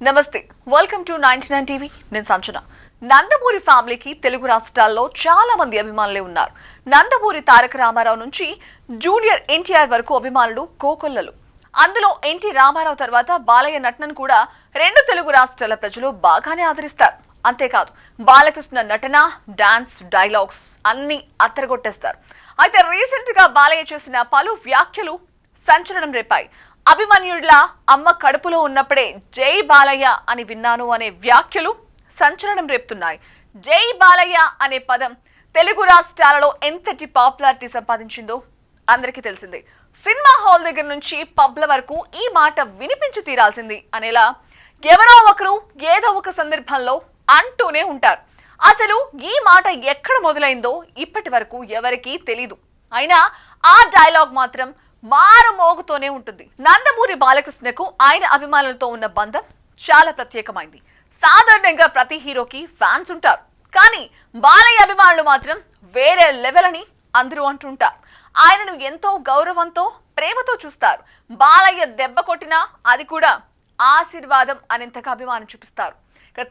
నమస్తే welcome to 99 TV నేను సంచన నందమూరి ఫ్యామిలీకి తెలుగు రాష్ట్రాల్లో చాలా మంది అభిమానులే ఉన్నారు. నందమూరి తారక రామారావు నుంచి జూనియర్ ఎన్టీఆర్ వరకు అభిమానులు కోకొల్లలు. అందులో ఎన్టీ రామారావు తర్వాత బాలయ్య నటనను కూడా రెండు తెలుగు రాష్ట్రాల ప్రజలు బాగానే ఆదరిస్తారు. అంతేకాదు బాలకృష్ణ నటన, డాన్స్, డైలాగ్స్ అన్ని అత్తరగొట్టేస్తారు. అయితే రీసెంట్ గా బాలయ్య చేసిన పలు వ్యాఖ్యలు సంచలనం రేపాయి. అభిమన్యుడిలా అమ్మ కడుపులో ఉన్నప్పుడే జై బాలయ్య అని విన్నాను అనే వ్యాఖ్యలు సంచలనం రేపుతున్నాయి. జై బాలయ్య అనే పదం తెలుగు రాష్ట్రాలలో ఎంతటి పాపులారిటీ సంపాదించిందో అందరికీ తెలిసిందే. సినిమా హాల్ దగ్గర నుంచి పబ్ల వరకు ఈ మాట వినిపించి తీరాల్సింది అనేలా ఎవరో ఒకరు ఏదో ఒక సందర్భంలో అంటూనే ఉంటారు. అసలు ఈ మాట ఎక్కడ మొదలైందో ఇప్పటి వరకు ఎవరికీ తెలీదు. అయినా ఆ డైలాగ్ మాత్రం మారు మోగుతూనే ఉంటుంది. నందమూరి బాలకృష్ణకు ఆయన అభిమానులతో ఉన్న బంధం చాలా ప్రత్యేకమైంది. సాధారణంగా ప్రతి హీరోకి ఫ్యాన్స్ ఉంటారు, కానీ బాలయ్య అభిమానులు మాత్రం వేరే లెవెల్ అని అందరూ అంటుంటారు. ఆయనను ఎంతో గౌరవంతో, ప్రేమతో చూస్తారు. బాలయ్య దెబ్బ కొట్టినా అది కూడా ఆశీర్వాదం అనేంతగా అభిమానం చూపిస్తారు.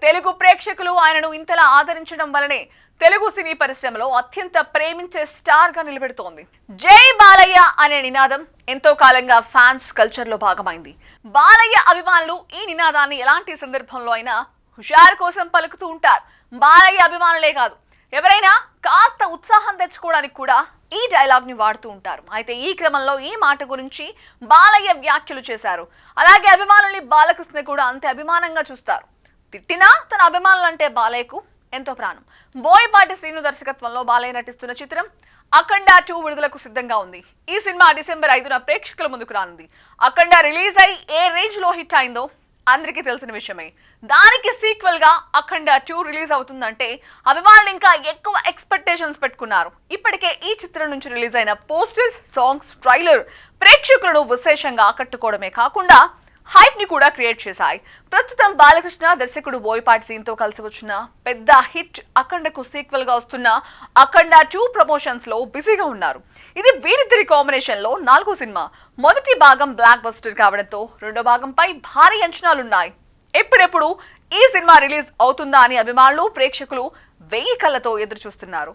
తెలుగు ప్రేక్షకులు ఆయనను ఇంతలా ఆదరించడం వల్లనే తెలుగు సినీ పరిశ్రమలో అత్యంత ప్రేమించే స్టార్ గా నిలబెడుతోంది. జై బాలయ్య అనే నినాదం ఎంతో కాలంగా ఫ్యాన్స్ కల్చర్ లో భాగమైంది. బాలయ్య అభిమానులు ఈ నినాదాన్ని ఎలాంటి సందర్భంలో అయినా హుషారు కోసం పలుకుతూ ఉంటారు. బాలయ్య అభిమానులే కాదు, ఎవరైనా కాస్త ఉత్సాహం తెచ్చుకోవడానికి కూడా ఈ డైలాగ్ ని వాడుతూ ఉంటారు. అయితే ఈ క్రమంలో ఈ మాట గురించి బాలయ్య వ్యాఖ్యలు చేశారు. అలాగే అభిమానుల్ని బాలకృష్ణ కూడా అంతే అభిమానంగా చూస్తారు. తిట్టినా తన అభిమానులంటే బాలయ్యకు ఎంతో ప్రాణం. బోయపాటి శ్రీను దర్శకత్వంలో బాలయ్య నటిస్తున్న చిత్రం అఖండ 2 విడుదలకు సిద్ధంగా ఉంది. ఈ సినిమా డిసెంబర్ 5న ప్రేక్షకుల ముందుకు రానుంది. అఖండ రిలీజ్ అయి ఏ రేంజ్ లో హిట్ అయిందో అందరికీ తెలిసిన విషయమే. దానికి సీక్వెల్ గా అఖండ 2 రిలీజ్ అవుతుందంటే అభిమానులు ఇంకా ఎక్కువ ఎక్స్పెక్టేషన్స్ పెట్టుకున్నారు. ఇప్పటికే ఈ చిత్రం నుంచి రిలీజ్ అయిన పోస్టర్స్, సాంగ్స్, ట్రైలర్ ప్రేక్షకులను విశేషంగా ఆకట్టుకోవడమే కాకుండా హైప్ ని కూడా క్రియేట్ చేశాయి. ప్రస్తుతం బాలకృష్ణ దర్శకుడు బోయపాటి సీన్తో కలిసి వచ్చిన పెద్ద హిట్ అఖండకు సీక్వెల్ గా వస్తున్న అఖండ 2 ప్రమోషన్స్ లో బిజీగా ఉన్నారు. ఇది వీరిద్దరి కాంబినేషన్ లో 4వ సినిమా. మొదటి భాగం బ్లాక్ బస్టర్ కావడంతో రెండో భాగంపై భారీ అంచనాలున్నాయి. ఎప్పుడెప్పుడు ఈ సినిమా రిలీజ్ అవుతుందా అని అభిమానులు, ప్రేక్షకులు 1000 కళ్ళతో ఎదురు చూస్తున్నారు.